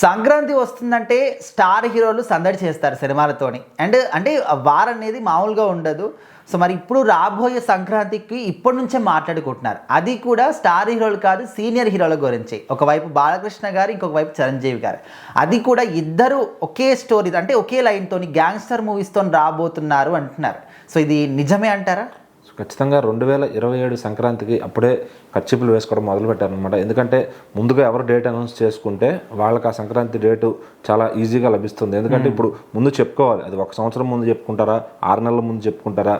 సంక్రాంతి వస్తుందంటే స్టార్ హీరోలు సందడి చేస్తారు సినిమాలతోని. అంటే వార్ అనేది మామూలుగా ఉండదు. సో మరి ఇప్పుడు రాబోయే సంక్రాంతికి ఇప్పటి నుంచే మాట్లాడుకుంటున్నారు. అది కూడా స్టార్ హీరోలు కాదు, సీనియర్ హీరోల గురించి. ఒకవైపు బాలకృష్ణ గారు, ఇంకొక వైపు చిరంజీవి గారు. అది కూడా ఇద్దరు ఒకే స్టోరీ అంటే ఒకే లైన్‌తోని గ్యాంగ్స్టర్ మూవీస్‌తోని రాబోతున్నారు అంటున్నారు. సో ఇది నిజమే అంటారా? ఖచ్చితంగా 2027 సంక్రాంతికి అప్పుడే ఖర్చులు వేసుకోవడం మొదలుపెట్టారనమాట. ఎందుకంటే ముందుగా ఎవరు డేట్ అనౌన్స్ చేసుకుంటే వాళ్ళకి ఆ సంక్రాంతి డేటు చాలా ఈజీగా లభిస్తుంది. ఎందుకంటే ఇప్పుడు ముందు చెప్పుకోవాలి, అది 1 సంవత్సరం ముందు చెప్పుకుంటారా, 6 నెలల ముందు చెప్పుకుంటారా,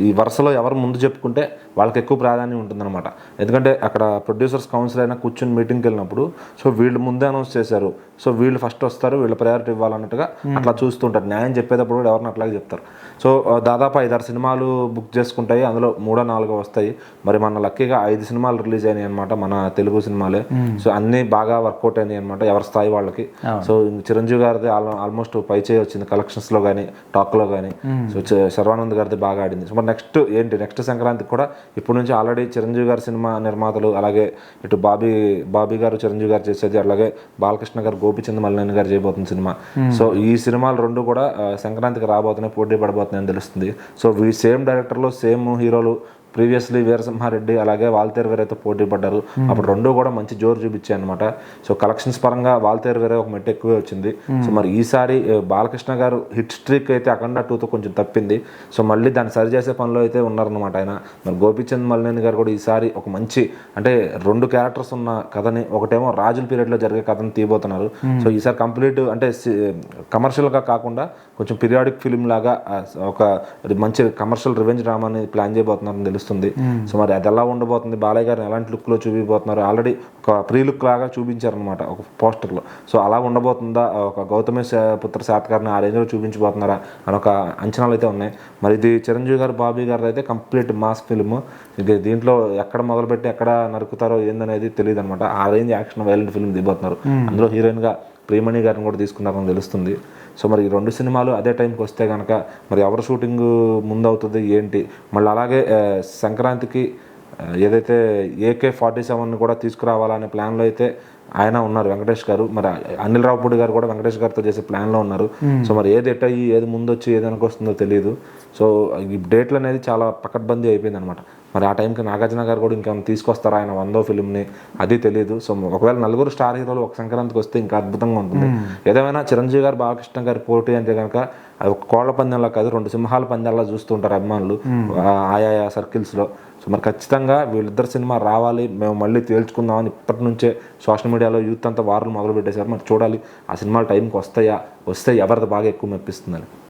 ఈ వరుసలో ఎవరు ముందు చెప్పుకుంటే వాళ్ళకి ఎక్కువ ప్రాధాన్యం ఉంటుందన్నమాట. ఎందుకంటే అక్కడ ప్రొడ్యూసర్స్ కౌన్సిల్ అయినా కూర్చొని మీటింగ్కి వెళ్ళినప్పుడు సో వీళ్ళు ముందే అనౌన్స్ చేశారు, సో వీళ్ళు ఫస్ట్ వస్తారు, వీళ్ళు ప్రయారిటీ ఇవ్వాలన్నట్టుగా అట్లా చూస్తుంటారు. న్యాయం చెప్పేటప్పుడు కూడా ఎవరిని అట్లాగే చెప్తారు. సో దాదాపు 5-6 సినిమాలు బుక్ చేసుకుంటాయి, అందులో 3-4 వస్తాయి. మరి మన లక్కీగా 5 సినిమాలు రిలీజ్ అయినాయి అనమాట, మన తెలుగు సినిమాలే. సో అన్నీ బాగా వర్కౌట్ అయినాయి అనమాట ఎవరి స్థాయి వాళ్ళకి. సో చిరంజీవి గారిది ఆల్మోస్ట్ పై చేయి వచ్చింది కలెక్షన్స్లో కానీ టాక్లో కానీ. సో శర్వానంద్ గారిది బాగా ఆడింది. సో నెక్స్ట్ నెక్స్ట్ సంక్రాంతికి కూడా ఇప్పటి నుంచి ఆల్రెడీ చిరంజీవి గారి సినిమా నిర్మాతలు, అలాగే ఇటు బాబీ గారు చిరంజీవి గారు చేసేది, అలాగే బాలకృష్ణ గారు గోపిచంద్ మల్లినేని గారు చేయబోతున్న సినిమా. సో ఈ సినిమాలు రెండు కూడా సంక్రాంతికి రాబోతున్నాయి, పోటీ పడబోతున్నాయని తెలుస్తుంది. సో సేమ్ డైరెక్టర్లు, సేమ్ హీరోలు ప్రీవియస్లీ వీరసింహారెడ్డి అలాగే వాల్తేరు వేరేతో పోటీ పడ్డారు. అప్పుడు రెండు కూడా మంచి జోరు చూపించాయి అనమాట. సో కలెక్షన్స్ పరంగా వాల్తేరు వేరే ఒక మెట్టు ఎక్కువే వచ్చింది. సో మరి ఈసారి బాలకృష్ణ గారు హిట్ స్ట్రీక్ అయితే అఖండ 2తో కొంచెం తప్పింది. సో మళ్ళీ దాన్ని సరిచేసే పనిలో అయితే ఉన్నారనమాట ఆయన. మరి గోపిచంద్ మల్లినేని గారు కూడా ఈసారి ఒక మంచి అంటే 2 క్యారెక్టర్స్ ఉన్న కథని, ఒకటేమో రాజుల పీరియడ్లో జరిగే కథని తీయబోతున్నారు. సో ఈసారి కంప్లీట్ అంటే కమర్షియల్గా కాకుండా కొంచెం పీరియాడిక్ ఫిలిం లాగా ఒక మంచి కమర్షియల్ రివెంజ్ డ్రామాని ప్లాన్ చేయబోతున్నారని తెలుస్తుంది. సో మరి అది ఎలా ఉండబోతుంది, బాలయ్య గారిని ఎలాంటి లుక్లో చూపిపోతున్నారు, ఆల్రెడీ ఒక ప్రీ లుక్ లాగా చూపించారనమాట ఒక పోస్టర్లో. సో అలా ఉండబోతుందా, ఒక గౌతమి పుత్ర శాతకారిని ఆ రేంజ్లో చూపించబోతున్నారా అని ఒక అంచనాలు అయితే ఉన్నాయి. మరి ఇది చిరంజీవి గారు, బాబీ గారు అయితే కంప్లీట్ మాస్ ఫిల్మ్. ఇది దీంట్లో ఎక్కడ మొదలుపెట్టి ఎక్కడ నరుకుతారో ఏందనేది తెలియదు అనమాట. ఆ రేంజ్ యాక్షన్ వైలెంట్ ఫిల్మ్ దిగబోతున్నారు. అందులో హీరోయిన్గా ప్రియమణి గారిని కూడా తీసుకున్నారని తెలుస్తుంది. సో మరి ఈ 2 సినిమాలు అదే టైంకి వస్తే కనుక మరి ఎవరు షూటింగ్ ముందు అవుతుంది ఏంటి. మళ్ళీ అలాగే సంక్రాంతికి ఏదైతే AK-47 కూడా తీసుకురావాలనే ప్లాన్లో అయితే ఆయన ఉన్నారు వెంకటేష్ గారు. మరి అనిల్ రావుపూడి గారు కూడా వెంకటేష్ గారితో చేసే ప్లాన్లో ఉన్నారు. సో మరి ఏది ఎట్ అయ్యి ఏది ముందు వచ్చి ఏది వస్తుందో తెలియదు. సో ఈ డేట్లు అనేది చాలా పకడ్బందీ అయిపోయింది అనమాట. మరి ఆ టైంకి నాగార్జున గారు కూడా ఇంకేమైనా తీసుకొస్తారా ఆయన 100వ ఫిల్మ్ని, అది తెలియదు. సో ఒకవేళ 4 స్టార్ హీరోలు ఒక సంక్రాంతికి వస్తే ఇంకా అద్భుతంగా ఉంటుంది. ఏదేమైనా చిరంజీవి గారు, బాలకృష్ణ గారి పోటీ అంటే కనుక అది ఒక కోళ్ల పందెంలా కాదు, 2 సింహాల పందెంలా చూస్తుంటారు అభిమానులు ఆయా సర్కిల్స్లో. సో మరి ఖచ్చితంగా వీళ్ళిద్దరు సినిమా రావాలి, మేము మళ్ళీ తేల్చుకుందామని ఇప్పటి నుంచే సోషల్ మీడియాలో యూత్ అంతా వార్లు మొదలు పెట్టేశారు. మరి చూడాలి ఆ సినిమాలు టైంకి వస్తాయా, వస్తే ఎవరిది బాగా ఎక్కువ మెప్పిస్తుందని.